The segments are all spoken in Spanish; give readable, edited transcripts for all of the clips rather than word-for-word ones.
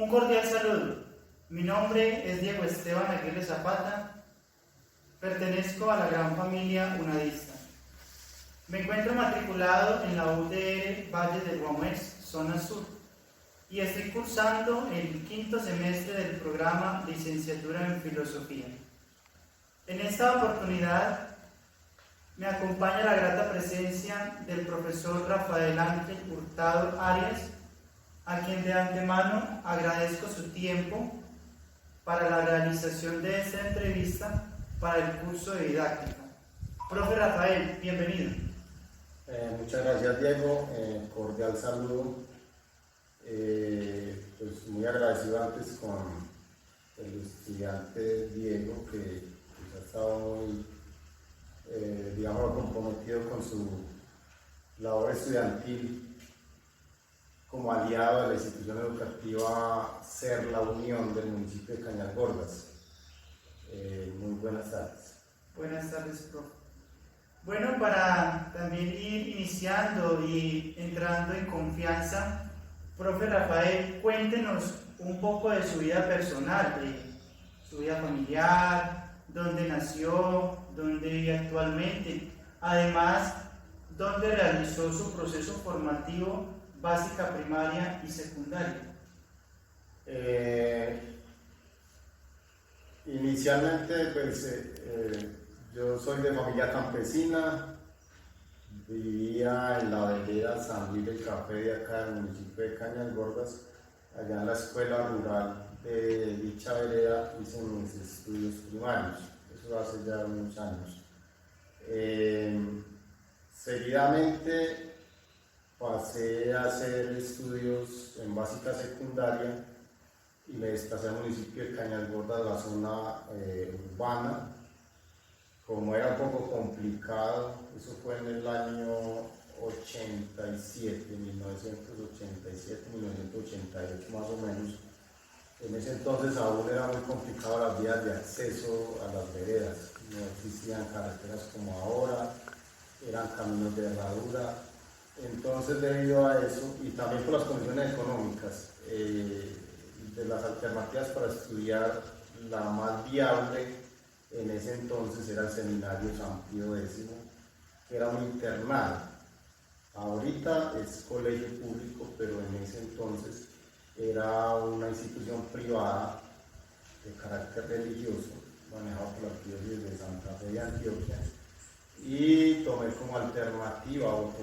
Un cordial saludo. Mi nombre es Diego Esteban Aguirre Zapata. Pertenezco a la gran familia unadista. Me encuentro matriculado en la UDR Valles del Guamués, zona sur, y estoy cursando el quinto semestre del programa Licenciatura en Filosofía. En esta oportunidad me acompaña la grata presencia del profesor Rafael Ángel Hurtado Arias, a quien de antemano agradezco su tiempo para la realización de esta entrevista para el curso de didáctica. Profe Rafael, bienvenido. Muchas gracias, Diego. Cordial saludo. Pues muy agradecido antes con el estudiante Diego, que pues, ha estado muy, digamos, comprometido con su labor estudiantil como aliado de la institución educativa Ser la Unión del municipio de Cañas-Gordas. Muy buenas tardes. Buenas tardes, profe. Bueno, para también ir iniciando y entrando en confianza, profe Rafael, cuéntenos un poco de su vida personal, de su vida familiar, dónde nació, dónde vive actualmente, además, dónde realizó su proceso formativo básica, primaria y secundaria. Inicialmente, pues, yo soy de familia campesina, vivía en la vereda San Luis del Café de acá del municipio de Cañas-Gordas. Allá en la escuela rural de dicha vereda hice mis estudios primarios, eso hace ya unos años. Seguidamente pasé a hacer estudios en básica secundaria y me desplacé al municipio de Cañas-Gordas, la zona urbana. Como era un poco complicado, eso fue en el año 87, 1987, 1988 más o menos. En ese entonces aún era muy complicado las vías de acceso a las veredas, no existían carreteras como ahora, eran caminos de herradura. Entonces, debido a eso, y también por las condiciones económicas, de las alternativas para estudiar, la más viable en ese entonces era el seminario San Pío X, que era un internado. Ahorita es colegio público, pero en ese entonces era una institución privada de carácter religioso, manejado por la diócesis de Santa Fe de Antioquia. Y tomé como alternativa, o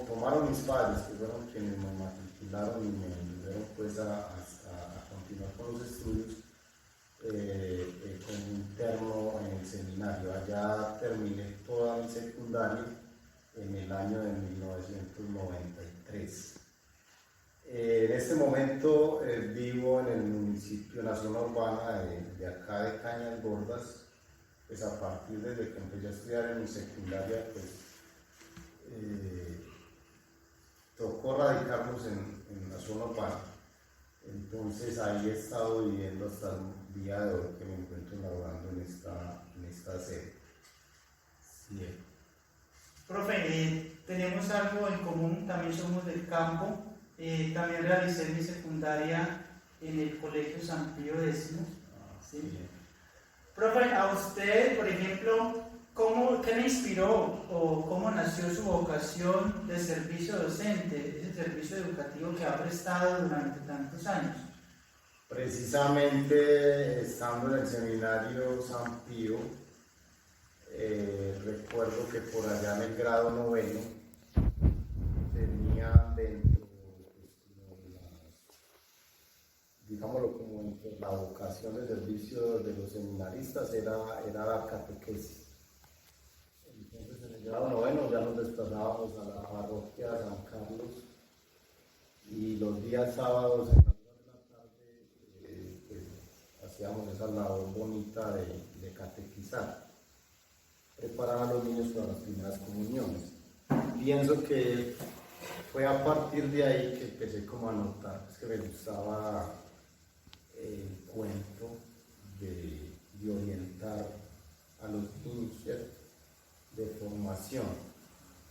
tomaron mis padres, que fueron quienes me matricularon y me ayudaron pues a continuar con los estudios, como interno en el seminario. Allá terminé toda mi secundaria en el año de 1993. En este momento vivo en el municipio, en la zona urbana de acá de Cañas-Gordas. Pues a partir desde que empecé a estudiar en mi secundaria, pues tocó radicarnos en la zona urbana. Entonces ahí he estado viviendo hasta el día de hoy que me encuentro laborando en esta sede. Sí. Profe, tenemos algo en común, también somos del campo. También realicé mi secundaria en el Colegio San Pío X. ¿Sí? Profe, a usted, por ejemplo, ¿qué le inspiró o cómo nació su vocación de servicio docente, ese servicio educativo que ha prestado durante tantos años? Precisamente estando en el seminario San Pío, recuerdo que por allá en el grado noveno tenía dentro, digámoslo como entre la vocación de servicio de los seminaristas era la catequesis. Entonces en el grado noveno ya nos desplazábamos a la parroquia San Carlos y los días sábados en las horas de la tarde pues, hacíamos esa labor bonita de catequizar, preparar a los niños para las primeras comuniones. Pienso que fue a partir de ahí que empecé como a notar que me gustaba el cuento de orientar a los niños, ¿cierto? De formación.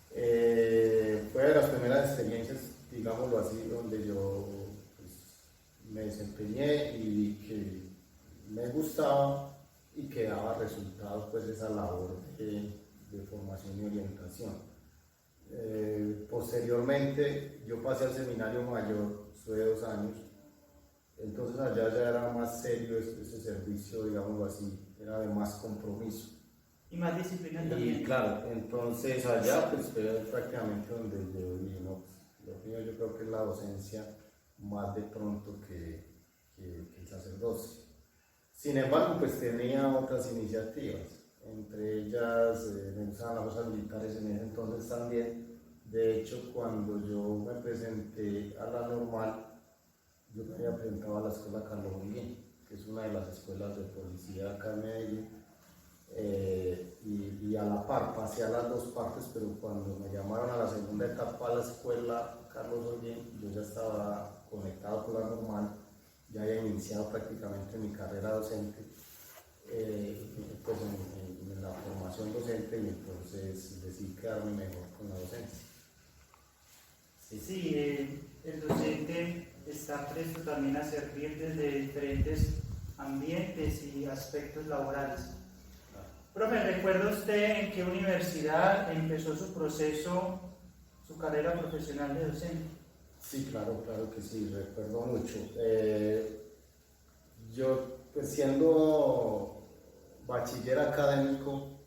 Fue de las primeras experiencias, digámoslo así, donde yo pues, me desempeñé desempeñé y vi que me gustaba y que daba resultado pues esa labor de formación y orientación. Posteriormente yo pasé al seminario mayor, estuve 2 años, entonces allá ya era más serio ese servicio, digámoslo así, era de más compromiso. Y más disciplina Y también. claro, entonces allá pues fue prácticamente donde yo vi, ¿no? Lo mío yo creo que es la docencia más de pronto que el sacerdocio. Sin embargo, pues tenía otras iniciativas, entre ellas me gustaban las fuerzas militares en ese entonces también. De hecho, cuando yo me presenté a la normal, yo me había presentado a la escuela Carlos Holguín, que es una de las escuelas de policía acá en Medellín, y a la par pasé a las 2 partes, pero cuando me llamaron a la segunda etapa a la escuela Carlos Holguín, yo ya estaba conectado con la normal, ya había iniciado prácticamente mi carrera docente, pues en la formación docente, y entonces decidí quedarme mejor con la docencia. Sí, el docente está presto también a servir desde diferentes ambientes y aspectos laborales. Profe, ¿recuerda usted en qué universidad empezó su proceso, su carrera profesional de docente? Sí, claro que sí, recuerdo mucho. Yo, pues siendo bachiller académico,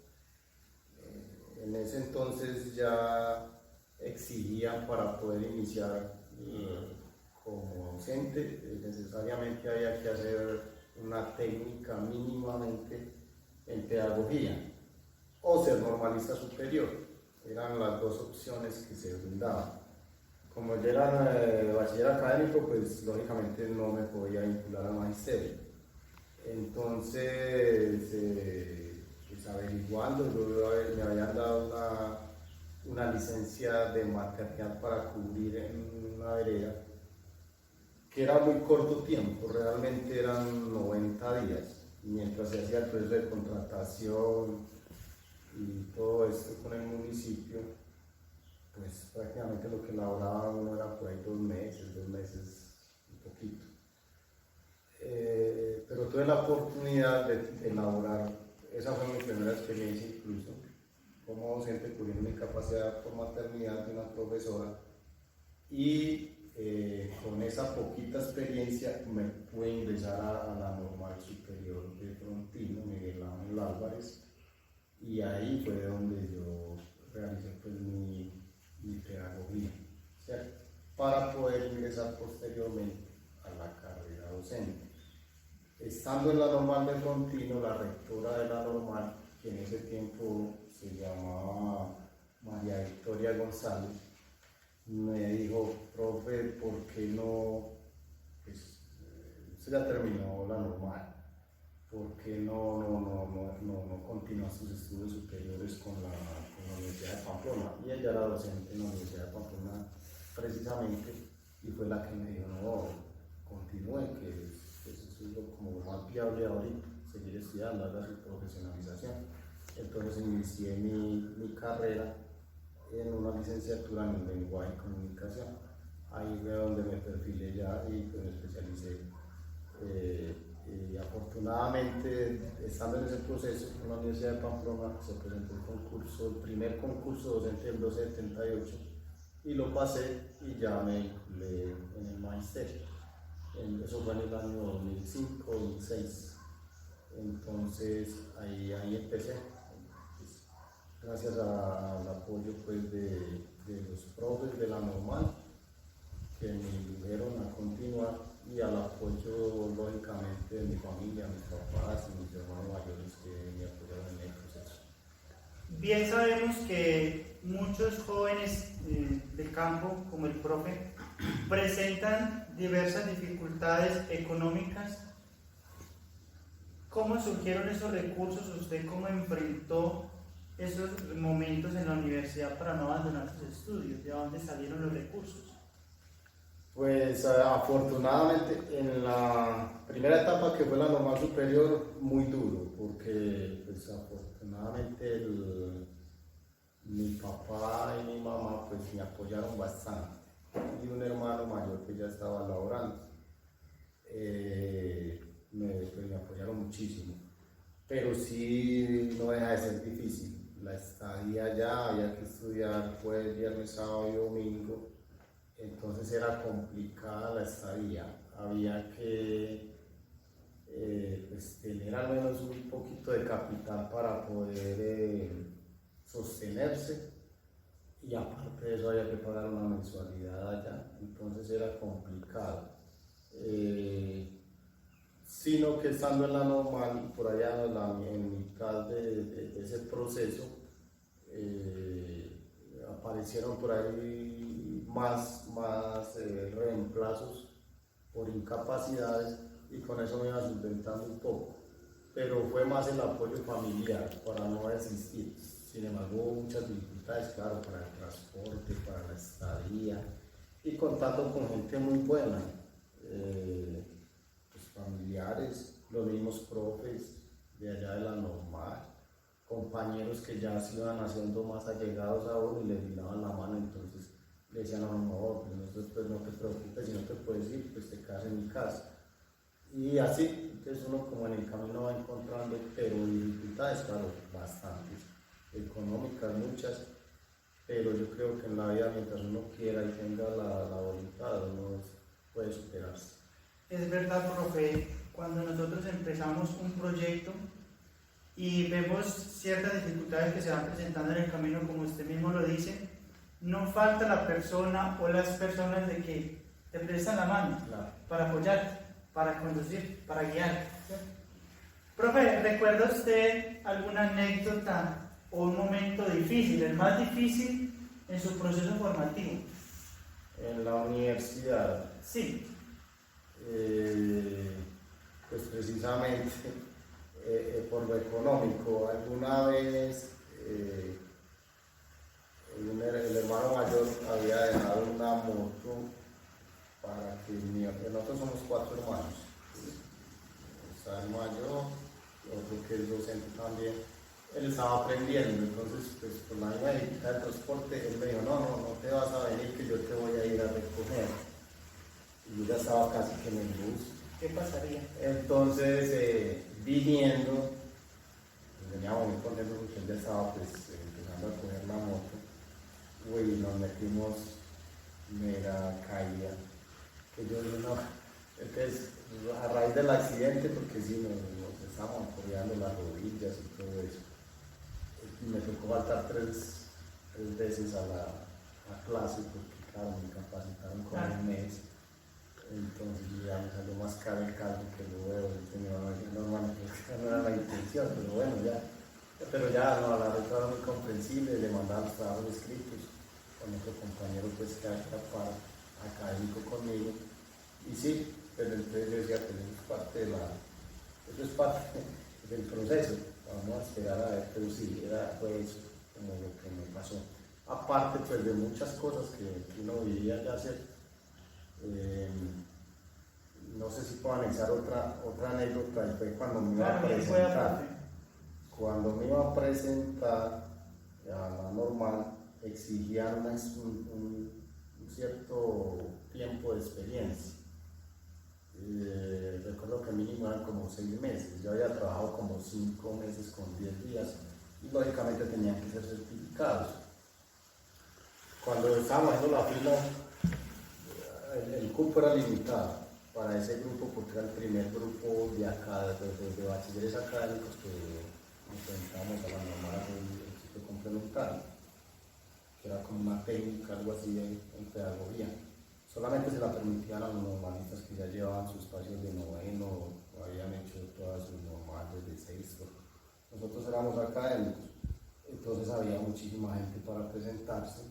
en ese entonces ya exigían para poder iniciar como docente, necesariamente había que hacer una técnica mínimamente en pedagogía o ser normalista superior. Eran las 2 opciones que se brindaban. Como yo era bachiller académico, pues lógicamente no me podía vincular al magisterio. Entonces, pues averiguando, me habían dado una licencia de maternidad para cubrir en una vereda, que era muy corto tiempo, realmente eran 90 días, mientras se hacía el proceso de contratación y todo esto con el municipio, pues prácticamente lo que laboraba uno era por ahí 2 meses, un poquito. Pero tuve la oportunidad de elaborar, esa fue mi primera experiencia incluso, como docente cubriendo mi capacidad por maternidad de una profesora, y con esa poquita experiencia me pude ingresar a la Normal Superior de Frontino, Miguel Ángel Álvarez, y ahí fue donde yo realicé pues mi pedagogía, ¿cierto? Para poder ingresar posteriormente a la carrera docente. Estando en la Normal de Frontino, la rectora de la Normal, que en ese tiempo se llamaba María Victoria González, me dijo: profe, ¿por qué no? Pues usted ya terminó la normal, ¿por qué no continúa sus estudios superiores con la Universidad de Pamplona? Y ella era docente en la Universidad de Pamplona precisamente, y fue la que me dijo: no, continúe, que eso es como lo más viable ahorita, seguir estudiando, haga su profesionalización. Entonces inicié mi carrera en una licenciatura en lenguaje y comunicación. Ahí fue donde me perfilé ya y pues me especialicé. Y afortunadamente, estando en ese proceso en la Universidad de Pamplona, se presentó el primer concurso docente del 1278, y lo pasé y ya me vinculé en el magisterio. Eso fue en el año 2005-2006. Entonces ahí empecé. Gracias al apoyo pues, de los profes de la normal, que me indujeron a continuar, y al apoyo lógicamente de mi familia, mis papás y mis hermanos mayores, que me apoyaron en el proceso. Bien sabemos que muchos jóvenes de campo, como el profe, presentan diversas dificultades económicas. ¿Cómo surgieron esos recursos? ¿Usted cómo enfrentó esos momentos en la universidad para no abandonar sus estudios? ¿De dónde salieron los recursos? Pues afortunadamente en la primera etapa, que fue la normal superior, muy duro, porque pues afortunadamente mi papá y mi mamá pues me apoyaron bastante, y un hermano mayor que ya estaba laborando. pues me apoyaron muchísimo, pero sí no deja de ser difícil. La estadía allá, había que estudiar jueves, viernes, sábado y domingo, entonces era complicada la estadía, había que pues tener al menos un poquito de capital para poder sostenerse, y aparte de eso había que pagar una mensualidad allá, entonces era complicado. Sino que estando en la normal, por allá en mitad de ese proceso, aparecieron por ahí más reemplazos por incapacidades, y con eso me iba solventando un poco, pero fue más el apoyo familiar para no desistir. Sin embargo, hubo muchas dificultades, claro, para el transporte, para la estadía, y contando con gente muy buena, pues familiares, los mismos profes de allá de la normal, compañeros que ya se iban haciendo más allegados a uno y le tiraban la mano, entonces le decían a uno, no, pues nosotros pues no te preocupes, si no te puedes ir, pues te quedas en mi casa. Y así, entonces uno como en el camino va encontrando, pero dificultades, claro, bastantes, económicas muchas, pero yo creo que en la vida, mientras uno quiera y tenga la voluntad, uno puede superarse. Es verdad, profe, cuando nosotros empezamos un proyecto y vemos ciertas dificultades que se van presentando en el camino, como usted mismo lo dice, no falta la persona o las personas de que te prestan la mano, claro, para apoyarte, para conducir, para guiar, ¿sí? Profe, ¿recuerda usted alguna anécdota o un momento difícil, el más difícil en su proceso formativo? En la universidad. Sí. Pues precisamente por lo económico. Alguna vez el hermano mayor había dejado una moto para que nosotros somos 4 hermanos. Está el mayor, otro que es docente también. Él estaba aprendiendo, entonces pues por la misma dificultad del transporte, él me dijo, no te vas a venir, que yo te voy a ir a recoger. Y yo ya estaba casi que en el bus. ¿Qué pasaría? Entonces, viniendo, pues veníamos muy contentos porque él ya estaba pues empezando a coger la moto. Uy, nos metimos mega caída. Que yo dije, no, entonces, a raíz del accidente, porque sí, nos estábamos apoyando las rodillas y todo eso. Y me tocó faltar tres veces a clase, porque claro, me capacitaron con un mes. Entonces ya me salió más caro el caldo que luego no era la intención, pero bueno, ya no, la letra era muy comprensible, le mandaba los trabajos escritos con otro compañero pues que era académico conmigo, y sí, pero entonces yo decía, pues eso es parte del proceso, vamos a esperar a ver, pero sí, fue eso como lo que me pasó, aparte pues de muchas cosas que uno vivía ya hacer. No sé si puedo anexar otra anécdota, y fue cuando me iba a presentar. Cuando me iba a presentar a la normal, exigían un cierto tiempo de experiencia. Recuerdo que mínimo eran como 6 meses. Yo había trabajado como 5 meses con 10 días y lógicamente tenían que ser certificados. Cuando estábamos haciendo la fila, el cupo era limitado para ese grupo porque era el primer grupo de acá, de bachilleres académicos que nos presentábamos a la normal del ciclo complementario, que era como una técnica, algo así en pedagogía. Solamente se la permitían a los normalistas que ya llevaban sus espacios de noveno o habían hecho todas sus normales de sexto. Nosotros éramos académicos, entonces había muchísima gente para presentarse.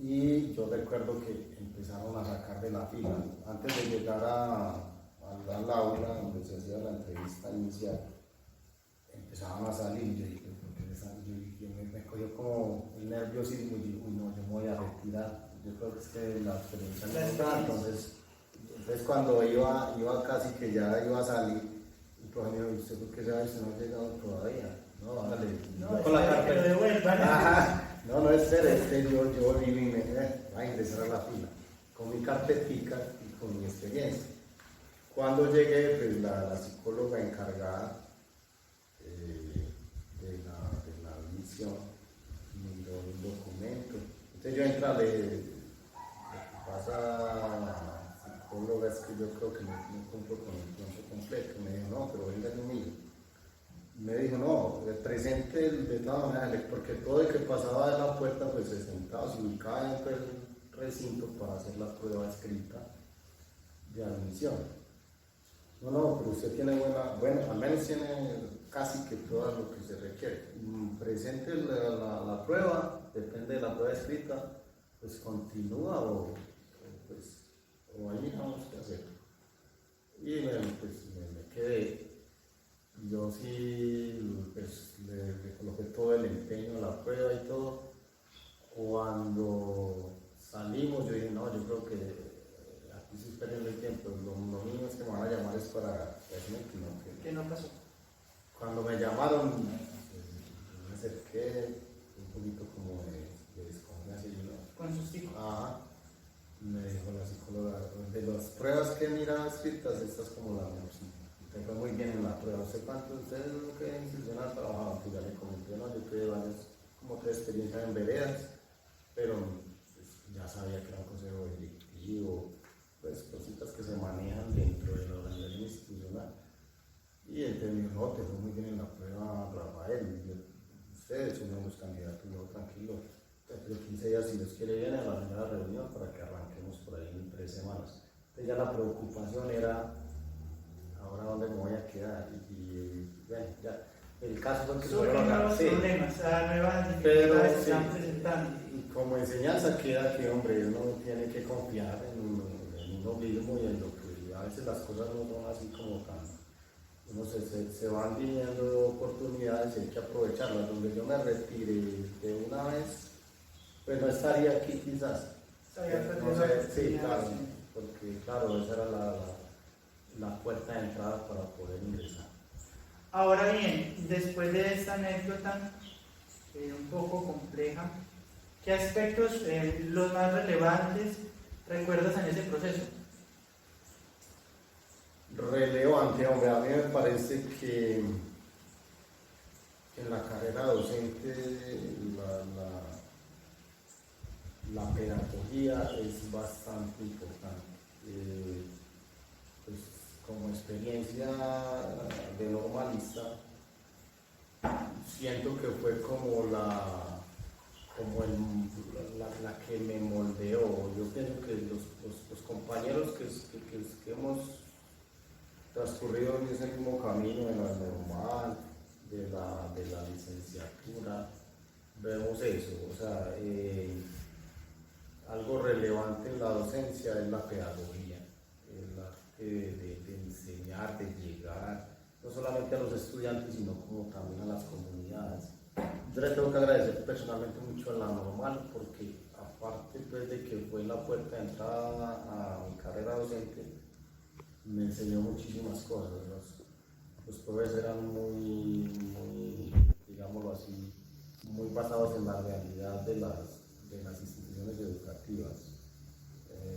Y yo recuerdo que empezaron a sacar de la fila. Antes de llegar al aula donde se hacía la entrevista inicial, empezaban a salir. Yo dije, me cogió como el nerviosismo y dije, uy, no, yo me voy a retirar. Yo creo que es que la experiencia no está. Entonces cuando iba casi que ya iba a salir, el profe me dijo, ¿usted por qué se va? Usted no ha llegado todavía. No, dale. No, con la carpeta. No, espere, yo volví y me a ingresar a la fila con mi carpetica y con mi experiencia. Cuando llegué, pues la psicóloga encargada de la admisión me dio un documento. Entonces yo entré, lo que pasa, psicóloga, es que yo creo que no cumplo con el tiempo completo. Me dijo, no, pero venga conmigo. Me dijo, no, presente de todas maneras, porque todo el que pasaba de la puerta pues se sentaba, se ubicaba dentro del recinto para hacer la prueba escrita de admisión. No, pero usted tiene bueno, al menos tiene casi que todo lo que se requiere. Presente la prueba, depende de la prueba escrita, pues continúa o ahí vamos a hacer. Y bueno, pues me quedé. Yo sí, pues le coloqué todo el empeño a la prueba y todo. Cuando salimos, yo dije, no, yo creo que aquí estoy perdiendo el tiempo. Lo mínimo es que me van a llamar es para decirme ¿Qué no pasó? Cuando me llamaron, me acerqué un poquito como de desconfianza y yo, Con sustico. ajá. Me dijo la psicóloga, de las pruebas que mira escritas, esta es como la mejor. Te fue muy bien en la prueba. ¿Usted es lo que institucional trabajaba? Pues ya le comenté, ¿no? Yo tuve como 3 experiencias en veredas, pero pues, ya sabía que era un consejo directivo, pues cositas que se manejan dentro de la organización institucional. Y entonces me dijo, no, te fue muy bien en la prueba, Rafael. Y yo, ustedes son unos candidatos, no, tranquilo. Dentro de 15 días, si Dios quiere, viene a la primera reunión para que arranquemos por ahí en 3 semanas. Entonces ya la preocupación era ahora dónde me voy a quedar y bueno, ya el caso fue que surgen nuevos problemas, nuevas dificultades se están presentando. Y como enseñanza queda que, hombre, uno tiene que confiar en uno mismo y en lo que a veces las cosas no son así como tan, se van viniendo oportunidades y hay que aprovecharlas. Donde yo me retire de una vez, pues no estaría aquí quizás. No sé, sí, claro, porque claro, esa era la puerta de entrada para poder ingresar. Ahora bien, después de esta anécdota un poco compleja, ¿qué aspectos los más relevantes recuerdas en ese proceso? Relevante, hombre, a mí me parece que en la carrera docente la pedagogía es bastante importante. Pues, como experiencia de normalista, siento que fue como la que me moldeó. Yo pienso que los compañeros que hemos transcurrido en ese mismo camino de la normal, de la licenciatura, vemos eso. O sea, algo relevante en la docencia es la pedagogía, el arte de enseñar, de llegar, no solamente a los estudiantes, sino como también a las comunidades. Yo le tengo que agradecer personalmente mucho a la normal, porque aparte pues, de que fue la puerta de entrada a mi carrera docente, me enseñó muchísimas cosas. Los profesores eran muy, digámoslo así, muy basados en la realidad de las instituciones educativas.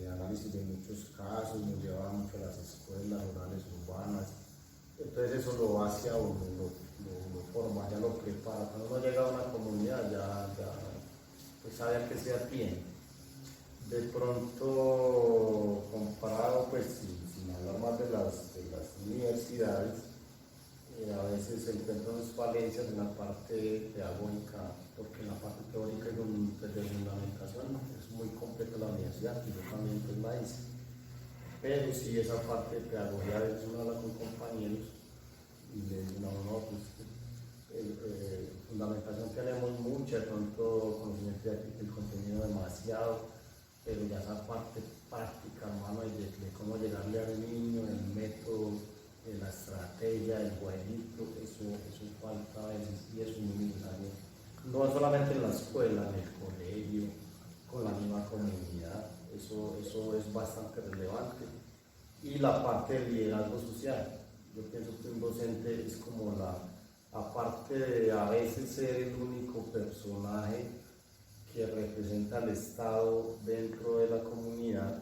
Análisis de muchos casos, nos llevaban mucho a las escuelas rurales urbanas. Entonces eso lo hace a uno, lo forma, ya lo prepara. Cuando uno llega a una comunidad ya pues sabe a qué se atiende. De pronto, comparado, pues sin hablar más de las universidades, a veces se encuentran falencias en la parte pedagógica, porque en la parte teórica y de fundamentación es muy completa la universidad, y yo también pues la hice. Pero si esa parte de pedagogía, a veces uno habla con compañeros y le dicen, no, pues fundamentación tenemos mucha, de pronto conocimiento del contenido demasiado, pero ya esa parte práctica, hermano, de cómo llegarle al niño, el método, la estrategia, el jueguito, eso falta a veces y es muy necesario. No solamente en la escuela, en el colegio, con la misma comunidad, eso es bastante relevante. Y la parte del liderazgo social. Yo pienso que un docente es como aparte de a veces ser el único personaje que representa al Estado dentro de la comunidad,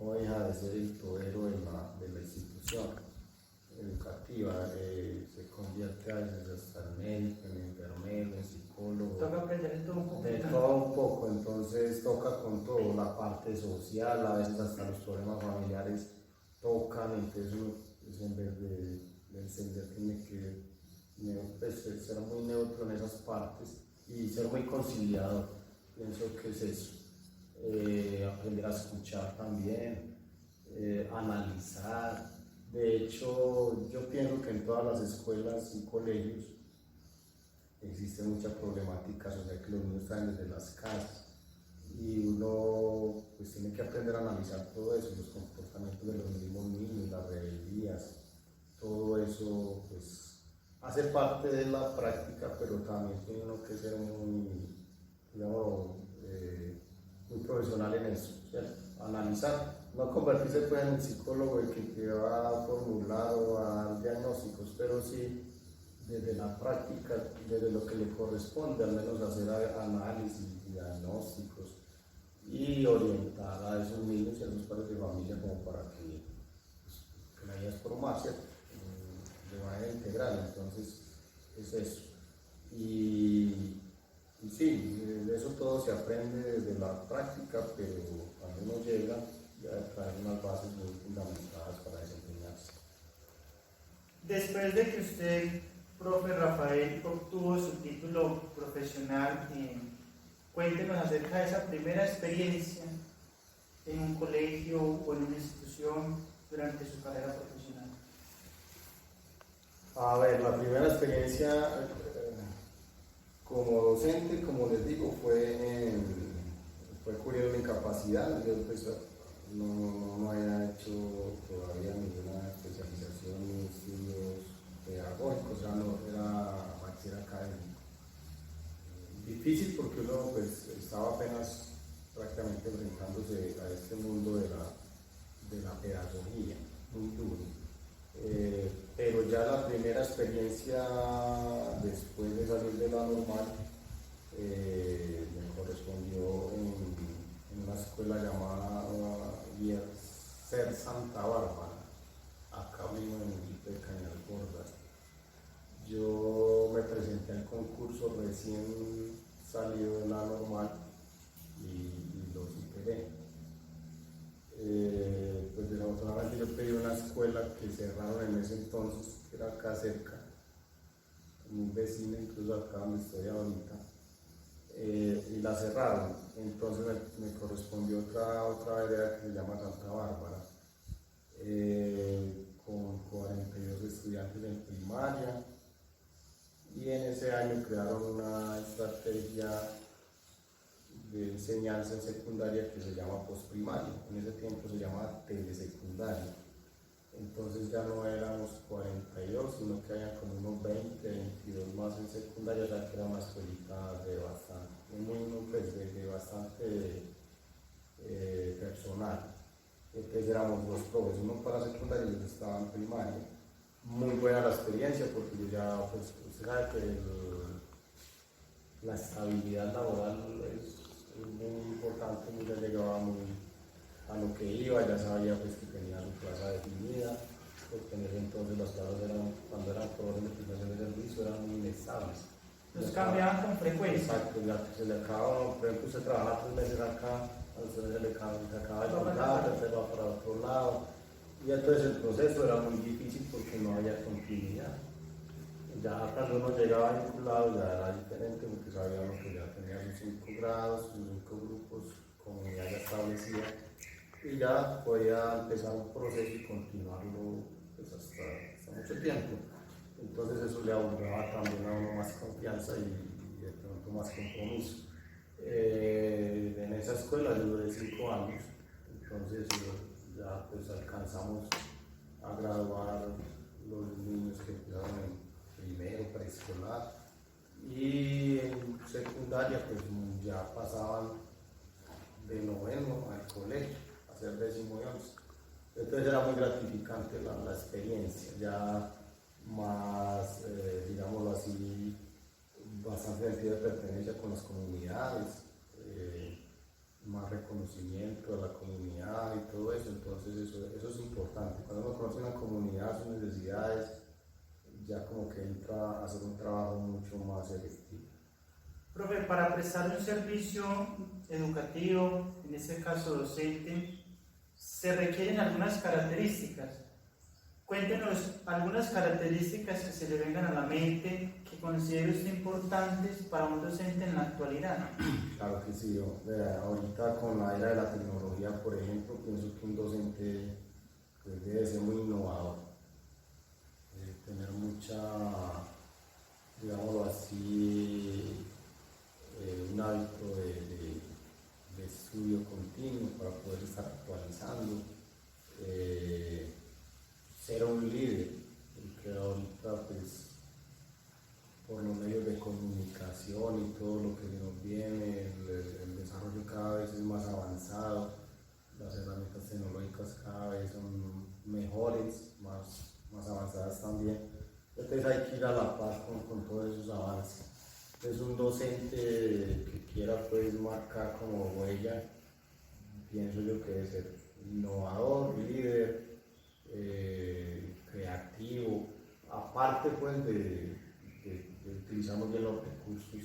no deja de ser el todero de la institución educativa. Se convierte a veces hasta en médico, en enfermero, en psicólogo. Toca aprender de todo un poco. De todo un poco, entonces toca con todo, la parte social, a veces hasta los problemas familiares tocan, entonces uno, pues, en vez de encender tiene que pues, ser muy neutro en esas partes y ser muy conciliador. Pienso que es eso. Aprender a escuchar también, analizar. De hecho, yo pienso que en todas las escuelas y colegios existe mucha problemática social que los niños traen desde las casas y uno pues tiene que aprender a analizar todo eso, los comportamientos de los mismos niños, las rebeldías, todo eso pues hace parte de la práctica, pero también tiene uno que ser muy, digamos, muy profesional en eso, ¿cierto? Analizar, no convertirse pues en el psicólogo el que te va a formular o a dar diagnósticos, pero sí desde la práctica, desde lo que le corresponde, al menos hacer análisis, diagnósticos y orientar a esos niños y a esos padres de familia como para que, pues, que la vida es formarse de manera integral. Entonces es eso. Y sí, de eso todo se aprende desde la práctica, pero cuando uno llega ya trae unas bases muy fundamentadas para desempeñarse. Después de que usted, profe Rafael, obtuvo su título profesional, cuéntenos acerca de esa primera experiencia en un colegio o en una institución durante su carrera profesional. A ver, la primera experiencia como docente, como les digo, fue cubrir una incapacidad. Yo pues, no había hecho todavía ninguna especialización ni estudios pedagógicos, ya no era bachiller académico. Difícil porque uno pues, estaba apenas prácticamente enfrentándose a este mundo de la pedagogía, muy duro. Pero ya la primera experiencia después de salir de la normal me correspondió en una escuela llamada Ser Santa Bárbara, acá mismo en el municipio de Cañas Gordas. Yo me presenté al concurso recién salido de la normal y lo superé. Pues desafortunadamente yo pedí una escuela que cerraron en ese entonces, que era acá cerca, muy vecina, incluso acá donde estoy ahorita, y la cerraron. Entonces me correspondió otra vereda que se llama Santa Bárbara, con 42 estudiantes en primaria, y en ese año crearon una estrategia de enseñanza en secundaria que se llama postprimaria. En ese tiempo se llamaba telesecundaria. Entonces ya no éramos 42, sino que había como unos 20, 22 más en secundaria, ya que era una escuelita de bastante personal. Entonces éramos dos profes, uno para secundaria y otro estaba en primaria. Muy buena la experiencia porque yo ya, pues, usted sabe que la estabilidad laboral es muy importante, yo ya llegaba muy a lo que iba, ya sabía pues que tenía su plaza definida, porque en ese entonces las plazas cuando eran por de prestación de servicio, eran muy inestables. Los cambiaban con frecuencia. Exacto, ya se le acaba, por ejemplo, usted trabaja 3 meses acá, a usted se le acaba el contrato, se va para otro lado, y entonces el proceso era muy difícil porque no había continuidad. Ya cuando uno llegaba vinculado ya era diferente porque sabíamos que ya tenía sus 5 grados, sus 5 grupos, comunidad ya establecida, y ya podía empezar un proceso y continuarlo pues, hasta mucho tiempo. Entonces eso le abordaba también a uno más confianza y de pronto más compromiso. En esa escuela yo duré 5 años, entonces ya pues alcanzamos a graduar los niños que empezaron en primero, preescolar, y en secundaria pues ya pasaban de noveno al colegio, a ser 10º y 11. Entonces era muy gratificante la experiencia, ya más, digámoslo así, bastante sentido de pertenencia con las comunidades, más reconocimiento a la comunidad y todo eso, entonces eso es importante. Cuando uno conoce una comunidad, sus necesidades, ya como que entra a hacer un trabajo mucho más efectivo. Profe, para prestar un servicio educativo, en este caso docente, se requieren algunas características. Cuéntenos algunas características que se le vengan a la mente que considere usted importantes para un docente en la actualidad. Claro que sí, ahorita con la era de la tecnología, por ejemplo, pienso que un docente pues, debe ser muy innovador, tener mucha, digámoslo así, un hábito de estudio continuo para poder estar actualizando, ser un líder, porque ahorita pues por los medios de comunicación y todo lo que nos viene, el desarrollo cada vez es más avanzado, las herramientas tecnológicas cada vez son mejores, más avanzadas también, entonces hay que ir a la par con todos esos avances. Es un docente que quiera pues marcar como huella, pienso yo que debe ser innovador, líder, creativo, aparte pues de utilizar muy bien los recursos,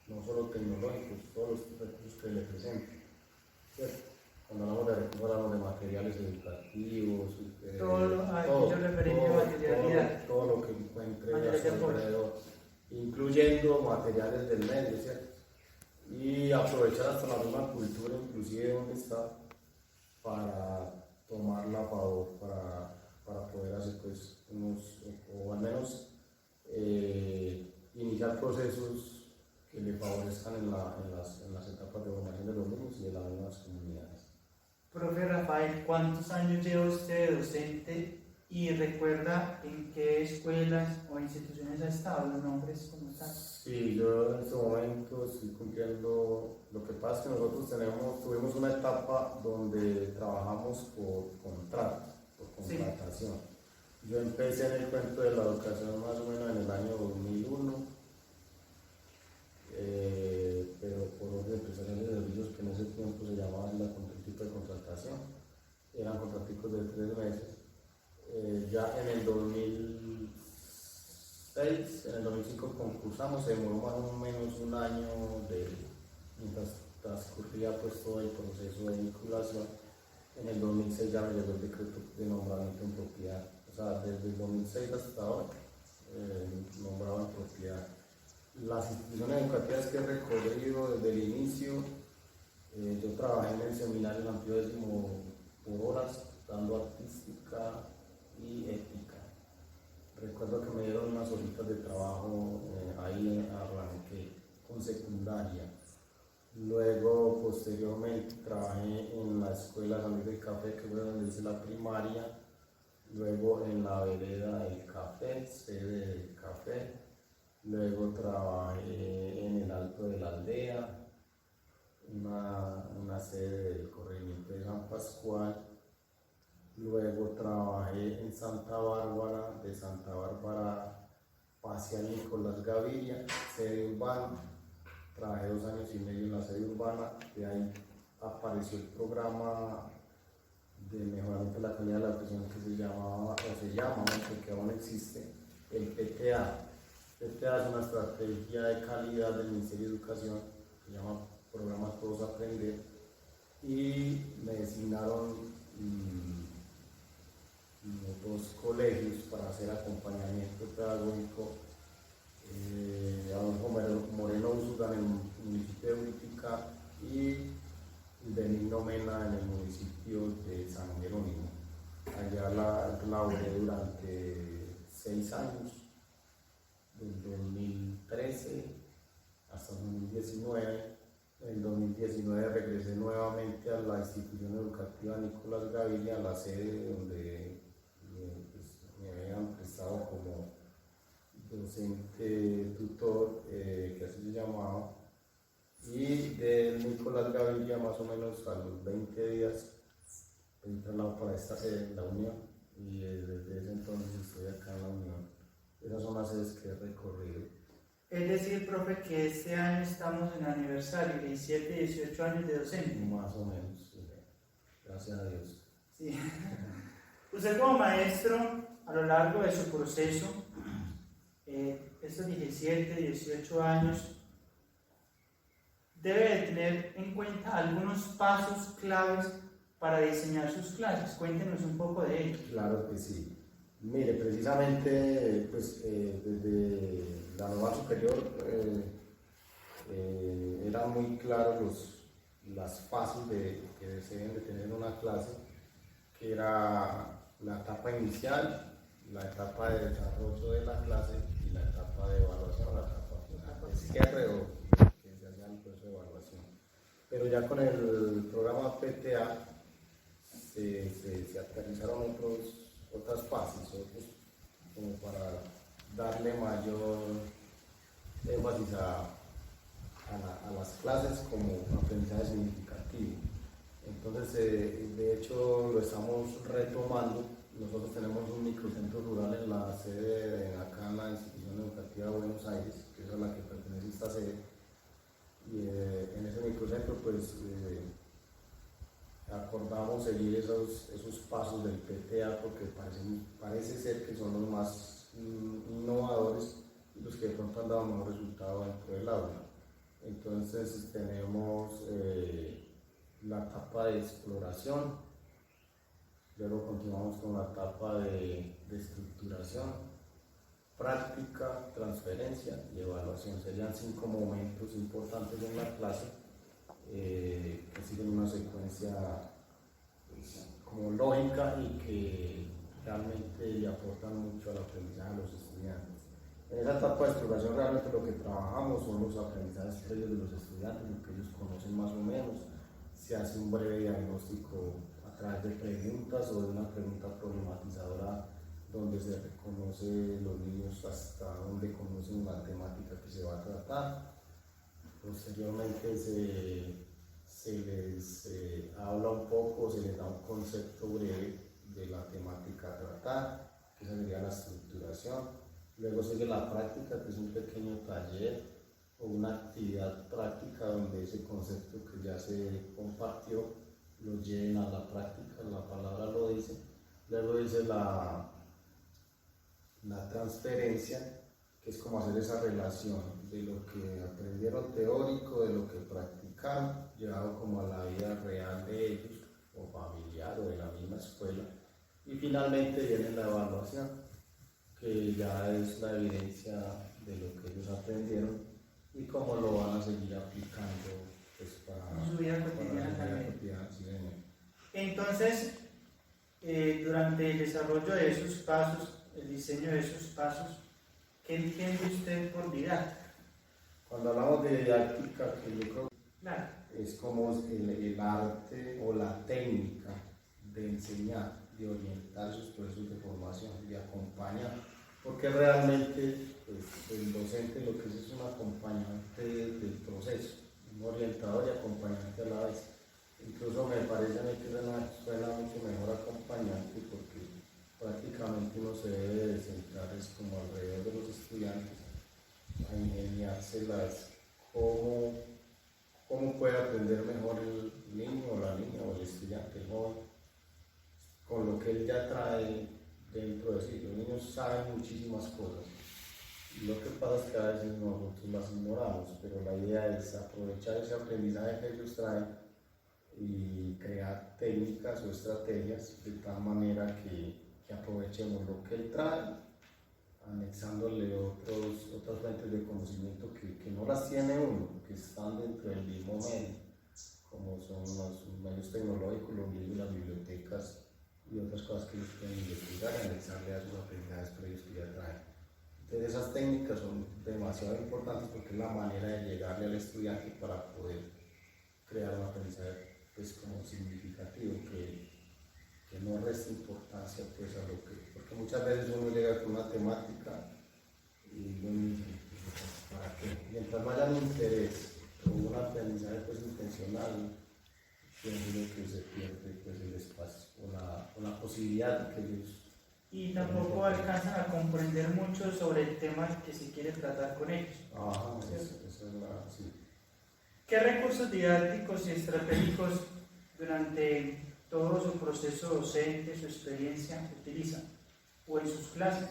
no solo tecnológicos, todos los recursos que le presenten. Cuando hablamos de recursos hablamos de materiales educativos, todo lo que encuentre a su alrededor, incluyendo materiales del medio, ¿cierto? Y aprovechar hasta la misma cultura, inclusive donde está, para tomarla a favor, para poder hacer pues o al menos iniciar procesos que le favorezcan en las etapas de formación de los niños y de las mismas comunidades. Profe Rafael, ¿cuántos años lleva usted de docente y recuerda en qué escuelas o instituciones ha estado, los nombres como tal? Sí, yo en este momento estoy cumpliendo, lo que pasa es que nosotros tuvimos una etapa donde trabajamos por contrato, por contratación. Sí. Yo empecé en el cuento de la educación más o menos en el año 2001, pero por orden de prestación de servicios que en ese tiempo se llamaban el tipo de contratación, eran contraticos de 3 meses. Ya en el 2006, en el 2005 concursamos, se demoró más o menos un año mientras transcurría pues todo el proceso de vinculación. En el 2006 ya me llegó el decreto de nombramiento en propiedad, o sea, desde el 2006 hasta ahora nombrado en propiedad. Las instituciones educativas que he recorrido desde el inicio, yo trabajé en el seminario Santiago X por horas, dando artística y ética. Recuerdo que me dieron unas horitas de trabajo, ahí arranqué con secundaria. Luego, posteriormente, trabajé en la escuela San Luis del Café, que fue donde hice la primaria. Luego en la vereda del Café, sede del Café. Luego trabajé en el Alto de la Aldea, una sede del corregimiento de San Pascual. Luego trabajé en Santa Bárbara, de Santa Bárbara pasé a Nicolás Gaviria, sede urbana. Trabajé 2 años y medio en la sede urbana, de ahí apareció el programa de mejoramiento de la calidad de la educación que se llama, porque aún existe, el PTA. PTA es una estrategia de calidad del Ministerio de Educación, que se llama Programa Todos Aprender, y me designaron 2 colegios para hacer acompañamiento pedagógico. Adolfo Moreno Úsuga en el municipio de Útica y Benigno Mena en el municipio de San Jerónimo. Allá laboré durante 6 años, del 2013 hasta 2019. En el 2019 regresé nuevamente a la institución educativa Nicolás Gaviria, a la sede donde me habían prestado como docente tutor, que así se llamaba, y de Nicolás Gaviria más o menos a los 20 días pedí traslado para esta sede en la Unión, y desde ese entonces estoy acá en la Unión. Esas son las sedes que he recorrido. Es decir, profe, que este año estamos en aniversario, 17, 18 años de docencia. Más o menos, sí. Gracias a Dios. Sí. Usted como maestro, a lo largo de su proceso, estos 17, 18 años, debe de tener en cuenta algunos pasos claves para diseñar sus clases. Cuéntenos un poco de ello. Claro que sí. Mire, precisamente pues, desde la normal superior eran muy claros las fases que se deben de tener en una clase, que era la etapa inicial, la etapa de desarrollo de la clase y la etapa de evaluación, la etapa de cierre o que se hacía el proceso de evaluación. Pero ya con el programa PTA se aterrizaron otras fases, como para darle mayor énfasis a las clases como aprendizaje significativo. Entonces, de hecho, lo estamos retomando. Nosotros tenemos un microcentro rural en la sede, acá en la institución educativa de Buenos Aires, que es a la que pertenece esta sede. Y en ese microcentro, pues, acordamos seguir esos pasos del PTA porque parece ser que son los más innovadores y los que de pronto han dado mejor resultado dentro del aula. Entonces tenemos la etapa de exploración, luego continuamos con la etapa de estructuración, práctica, transferencia y evaluación. Serían 5 momentos importantes en la clase que siguen una secuencia pues, como lógica y que realmente le aportan mucho al aprendizaje a los estudiantes. En esa etapa de exploración realmente lo que trabajamos son los aprendizajes previos de los estudiantes, lo que ellos conocen más o menos. Se hace un breve diagnóstico a través de preguntas o de una pregunta problematizadora donde se reconoce los niños hasta donde conocen la temática que se va a tratar. Posteriormente se les habla un poco, se les da un concepto breve de la temática a tratar, que esa sería la estructuración. Luego sigue la práctica, que es un pequeño taller o una actividad práctica donde ese concepto que ya se compartió lo lleven a la práctica, la palabra lo dice. Luego dice la transferencia, que es como hacer esa relación de lo que aprendieron teórico, de lo que practicaron, llevado como a la vida real de ellos, o familiar, o de la misma escuela. Y finalmente viene la evaluación, que ya es la evidencia de lo que ellos aprendieron y cómo lo van a seguir aplicando pues, para su vida cotidiana. Sí, entonces, durante el desarrollo de esos pasos, el diseño de esos pasos, ¿qué entiende usted por didáctica? Cuando hablamos de didáctica, que yo creo Claro. es como el arte o la técnica de enseñar, de orientar sus procesos de formación, de acompañar, porque realmente pues, el docente lo que es un acompañante del proceso, un orientador y acompañante a la vez. Incluso me parece a mí que suena mucho mejor acompañante porque prácticamente uno se debe de centrar como alrededor de los estudiantes a ingeniárselas cómo puede aprender mejor el niño o la niña o el estudiante, el joven, con lo que él ya trae dentro de sí. Los niños saben muchísimas cosas. Lo que pasa es que a veces nosotros las ignoramos, pero la idea es aprovechar ese aprendizaje que ellos traen y crear técnicas o estrategias de tal manera que aprovechemos lo que él trae, anexándole otras fuentes de conocimiento que no las tiene uno, que están dentro del mismo medio, como son los medios tecnológicos, los libros, las bibliotecas y otras cosas que ellos pueden investigar y anexarle a sus aprendizajes previos que ya traen. Entonces esas técnicas son demasiado importantes porque es la manera de llegarle al estudiante para poder crear un aprendizaje pues, como significativo, que no resta importancia pues, a lo que, porque muchas veces uno llega con una temática y uno dice, ¿para qué? Mientras no haya un interés o un aprendizaje pues, intencional, pienso que se pierde pues, el espacio o la posibilidad de que ellos y tampoco alcanzan a comprender mucho sobre el tema que se quiere tratar con ellos. Ajá, eso es sí. ¿Qué recursos didácticos y estratégicos durante todo su proceso docente, su experiencia, utilizan o en sus clases?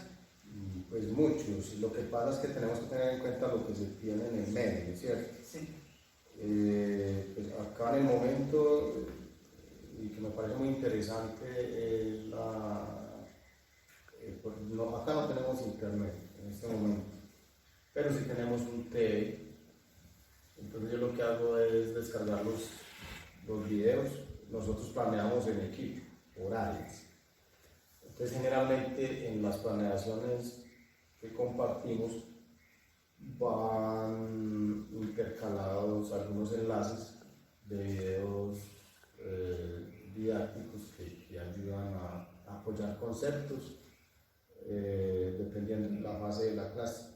Pues muchos. Lo que pasa es que tenemos que tener en cuenta lo que se tiene en el medio, ¿cierto? Sí. Pues acá en el momento, y que me parece muy interesante, acá no tenemos internet en este momento, pero sí tenemos un TV. Entonces yo lo que hago es descargar los videos. Nosotros planeamos en equipo, horarios. Entonces generalmente en las planeaciones que compartimos van intercalados algunos enlaces de videos didácticos que ayudan a apoyar conceptos dependiendo de la fase de la clase,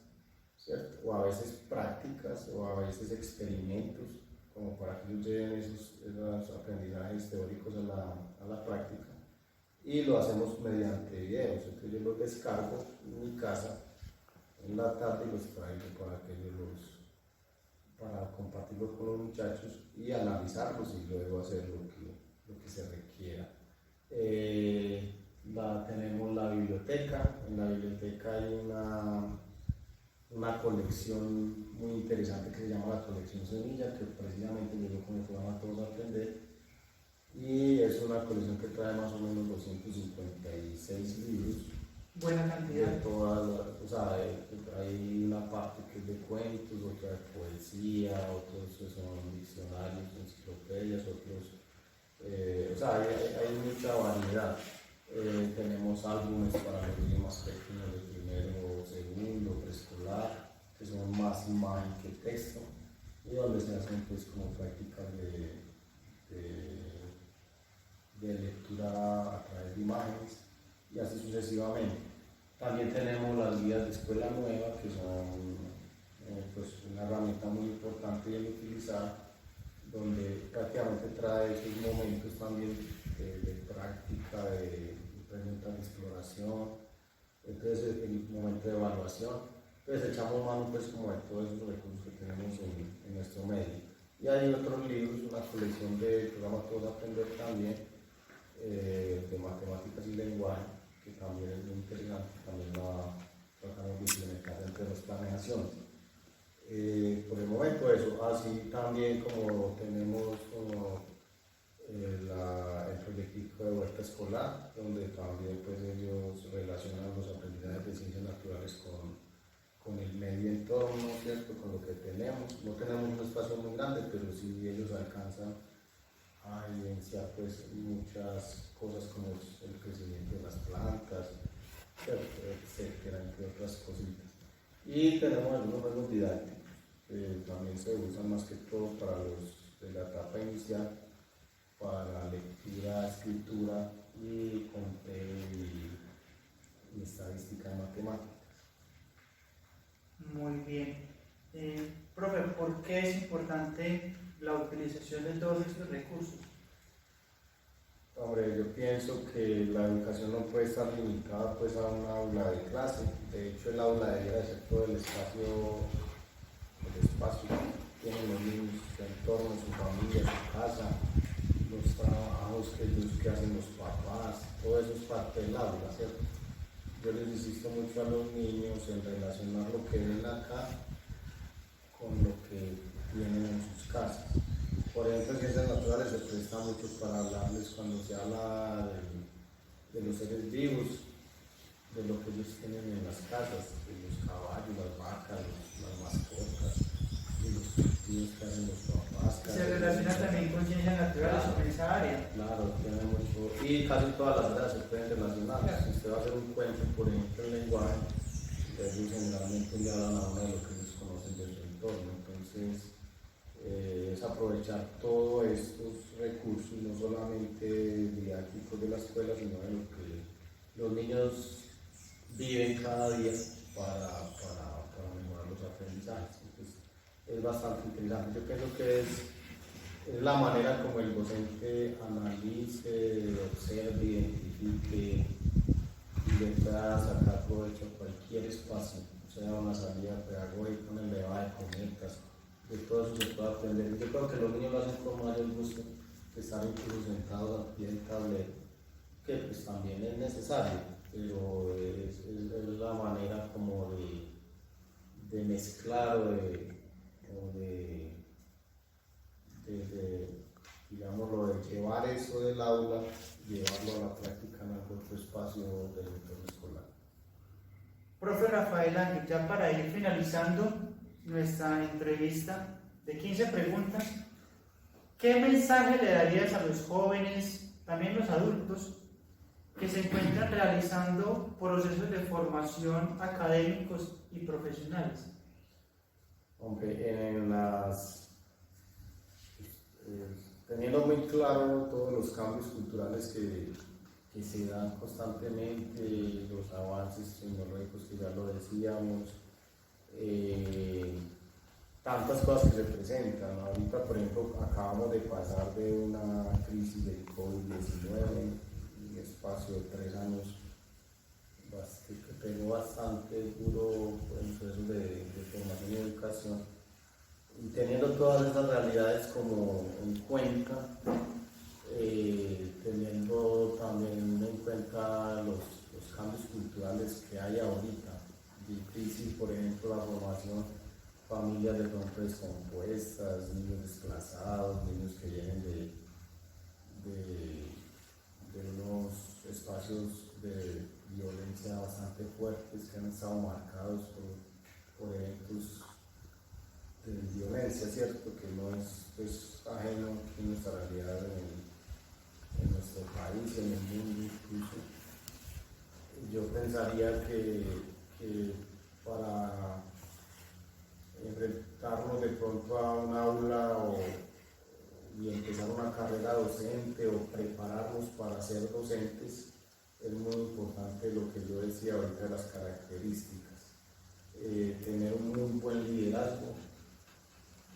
¿cierto? O a veces prácticas o a veces experimentos, como para que ellos lleven esos aprendizajes teóricos a la práctica, y lo hacemos mediante videos. Entonces yo los descargo en mi casa en la tarde y los traigo para compartirlos con los muchachos y analizarlos y luego hacer lo que se requiera. Tenemos la biblioteca. En la biblioteca hay una colección muy interesante que se llama la colección Semilla, que precisamente llegó con el programa Todos a Aprender, y es una colección que trae más o menos 256 libros. Buena cantidad. De hay una parte que es de cuentos, otra de poesía, otros son diccionarios, enciclopedias, otros, hay mucha variedad. Tenemos álbumes para los niños más pequeños de primero, segundo, preescolar, que son más imagen que texto, y donde se hacen pues como prácticas de lectura a través de imágenes, y así sucesivamente. También tenemos las guías de escuela nueva, que son pues una herramienta muy importante y bien utilizada, donde prácticamente trae esos momentos también de práctica, de preguntas de exploración, entonces el momento de evaluación. Entonces echamos mano pues como de todos esos recursos que tenemos en nuestro medio. Y hay otros libros, una colección de programas Todos a Aprender también, de matemáticas y lenguaje, que también es muy interesante, también la tratamos de implementar entre las planeaciones. Por el momento eso, así también como tenemos el proyectico de huerta escolar, donde también pues ellos relacionan los aprendizajes de ciencias naturales con el medio entorno, ¿cierto? Con lo que tenemos. No tenemos un espacio muy grande, pero sí ellos alcanzan a evidenciar pues muchas cosas como el crecimiento de las plantas, etcétera, entre otras cositas. Y tenemos algunos juegos didácticos que también se usan más que todo para los de la etapa inicial, para lectura, escritura y conteo y estadística en matemáticas. Muy bien. Profe, ¿por qué es importante la utilización de todos estos recursos? Hombre, yo pienso que la educación no puede estar limitada pues a un aula de clase. De hecho, el aula debería ser todo el espacio que tienen los niños, su entorno, su familia, su casa, los trabajos que hacen los papás, todo eso es parte del aula, ¿cierto? Yo les insisto mucho a los niños en relacionar lo que ven acá con lo que tienen en sus casas. Por ejemplo, en ciencias naturales se presta mucho para hablarles cuando se habla de los seres vivos, de lo que ellos tienen en las casas, de los caballos, las vacas, las mascotas, de los cultivos que hacen los papás. Se relaciona también con ciencias naturales en esa área. Claro, tiene mucho. Y casi todas las áreas se pueden relacionar. Si usted va a hacer un cuento, por ejemplo, en lenguaje, ellos generalmente le hablan a uno de lo que ellos conocen de su entorno. Entonces, es aprovechar todos estos recursos, no solamente didácticos de la escuela, sino de lo que los niños viven cada día para mejorar los aprendizajes. Entonces, es bastante interesante. Yo pienso que es la manera como el docente analice, observe, identifique salida pedagógica, una elevada de cometas, de todo eso se puede aprender. Yo creo que los niños lo hacen con mayor gusto que estar incluso sentados al pie del tablero, que pues también es necesario, pero es la manera como de mezclar o digámoslo, de llevar eso del aula, llevarlo a la práctica en algún otro espacio del entorno escolar. Profe Rafael Ángel, ya para ir finalizando nuestra entrevista de 15 preguntas, ¿qué mensaje le darías a los jóvenes, también los adultos, que se encuentran realizando procesos de formación académicos y profesionales? Hombre, teniendo muy claro todos los cambios culturales que se dan constantemente, los avances tecnológicos que ya lo decíamos, tantas cosas que se presentan. Ahorita, por ejemplo, acabamos de pasar de una crisis del COVID-19, un espacio de 3 años que pegó bastante duro en procesos de formación y educación. Y teniendo todas esas realidades como en cuenta, teniendo también en cuenta los cambios culturales que hay ahorita, difícil, por ejemplo, la formación, familias de pronto descompuestas, niños desplazados, niños que vienen de unos espacios de violencia bastante fuertes que han estado marcados por eventos de violencia, ¿cierto? Que no es pues, ajeno a nuestra realidad en nuestro país, en el mundo incluso. Yo pensaría que para enfrentarnos de pronto a un aula y empezar una carrera docente o prepararnos para ser docentes, es muy importante lo que yo decía ahorita de las características. Tener un muy buen liderazgo,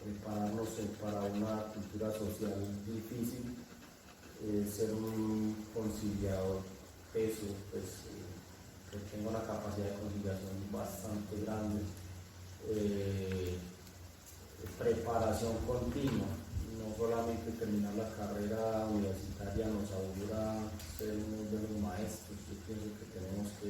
prepararnos para una cultura social difícil, ser un conciliador peso, pues, que tenga una capacidad de conciliación bastante grande, preparación continua, no solamente terminar la carrera universitaria nos augura ser unos buenos maestros. Yo pienso que tenemos que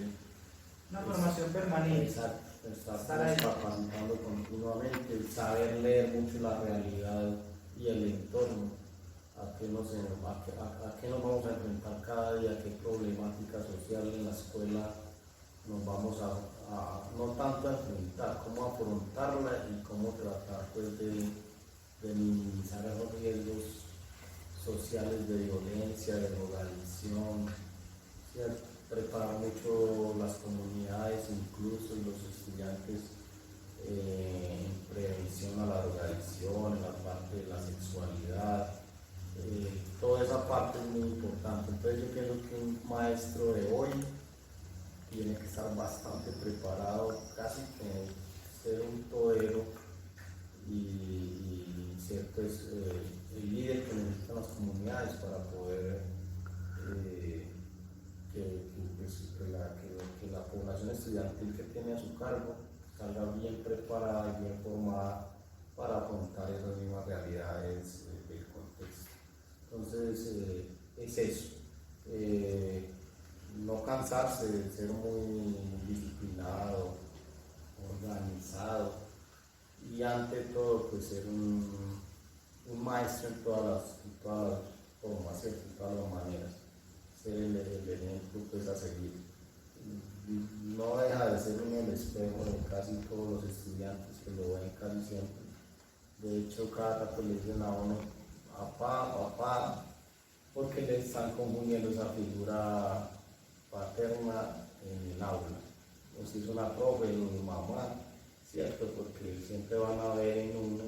Una formación permanente. Exacto, estar capacitando continuamente, saber leer mucho la realidad y el entorno, a qué nos vamos a enfrentar cada día, qué problemática social en la escuela nos vamos a no tanto a enfrentar, cómo afrontarla y cómo tratar pues, de minimizar esos riesgos sociales de violencia, de drogadicción, ¿cierto? Preparar mucho las comunidades, incluso y los estudiantes en prevención a la drogadicción, en la parte de la sexualidad, toda esa parte es muy importante. Entonces yo pienso que un maestro de hoy tiene que estar bastante preparado, casi que ser un todero y ser pues, el líder que necesitan las comunidades para poder que la población estudiantil que tiene a su cargo salga bien preparada y bien formada para afrontar esas mismas realidades del contexto. Entonces, es eso. No cansarse de ser muy disciplinado, organizado y ante todo pues ser un maestro en todas las formas, en todas las maneras, ser el ejemplo pues, a seguir. No deja de ser uno el espejo de casi todos los estudiantes que lo ven casi siempre. De hecho, cada rato le dicen a uno, papá, porque le están confundiendo esa figura paterna en el aula, o si es una profe o mamá, ¿cierto? Porque siempre van a ver en uno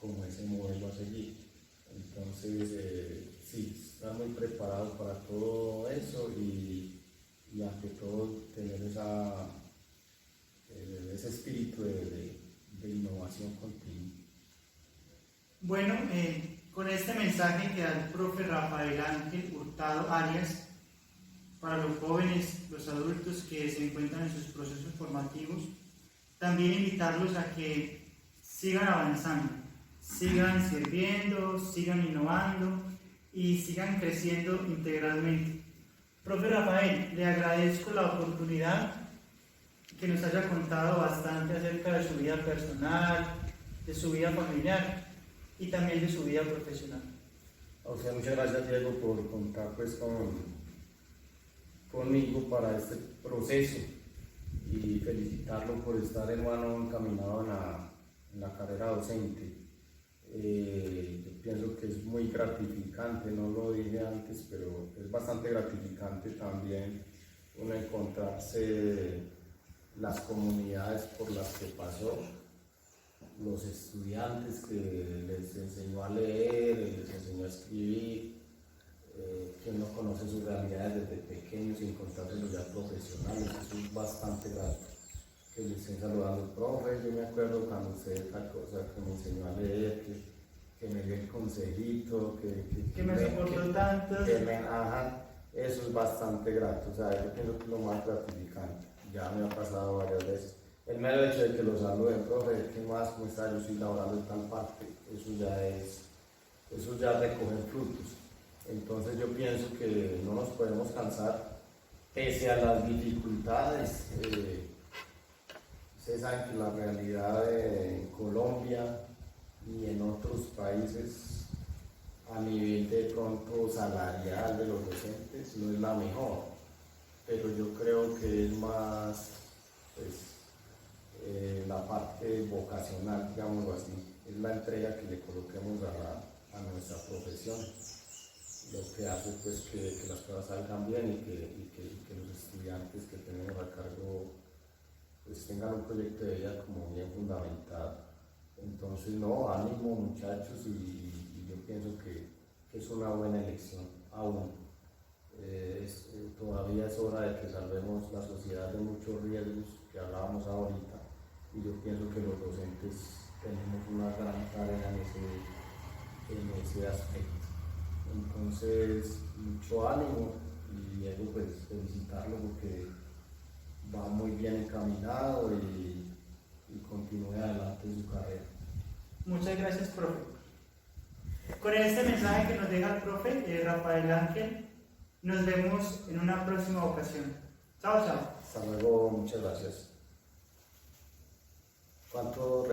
como ese modelo a seguir. Entonces, sí, están muy preparados para todo eso y ante todo tener ese espíritu de innovación continua. Bueno, con este mensaje que da el profe Rafael Ángel Hurtado Arias para los jóvenes, los adultos que se encuentran en sus procesos formativos, también invitarlos a que sigan avanzando, sigan sirviendo, sigan innovando y sigan creciendo integralmente. Profe Rafael, le agradezco la oportunidad que nos haya contado bastante acerca de su vida personal, de su vida familiar y también de su vida profesional. O sea, muchas gracias, Diego, por contar pues conmigo para este proceso y felicitarlo por estar, hermano, encaminado en la carrera docente. Yo pienso que es muy gratificante, no lo dije antes, pero es bastante gratificante también uno encontrarse las comunidades por las que pasó, los estudiantes que les enseñó a leer, les enseñó a escribir, que uno conoce sus realidades desde pequeños y encontrárselos ya profesionales. Eso es bastante grato. Que le estén saludando, profe, yo me acuerdo cuando usted tal cosa que me enseñó a leer, que me dio el consejito, que me soportó tanto. Ajá, eso es bastante grato, o sea, yo pienso que es lo más gratificante. Ya me ha pasado varias veces. El mero hecho de que lo saluden, profe, ¿qué más? ¿Cómo está? Yo estoy laborando en tal parte, eso ya recoge frutos. Entonces yo pienso que no nos podemos cansar, pese a las dificultades. Ustedes saben que la realidad en Colombia y en otros países a nivel de pronto salarial de los docentes no es la mejor, pero yo creo que es más pues, la parte vocacional, digámoslo así, es la entrega que le coloquemos a nuestra profesión, lo que hace pues que las cosas salgan bien y que los estudiantes que tenemos a cargo pues tengan un proyecto de vida como bien fundamentado. Entonces, no, ánimo muchachos y yo pienso que es una buena elección aún. Todavía es hora de que salvemos la sociedad de muchos riesgos que hablábamos ahorita y yo pienso que los docentes tenemos una gran tarea en ese aspecto. Entonces, mucho ánimo y Diego, pues felicitarlo porque va muy bien encaminado y continúe adelante en su carrera. Muchas gracias, profe. Con este mensaje que nos deja el profe Rafael Ángel, nos vemos en una próxima ocasión. Chao, chao. Hasta luego, muchas gracias. ¿Cuánto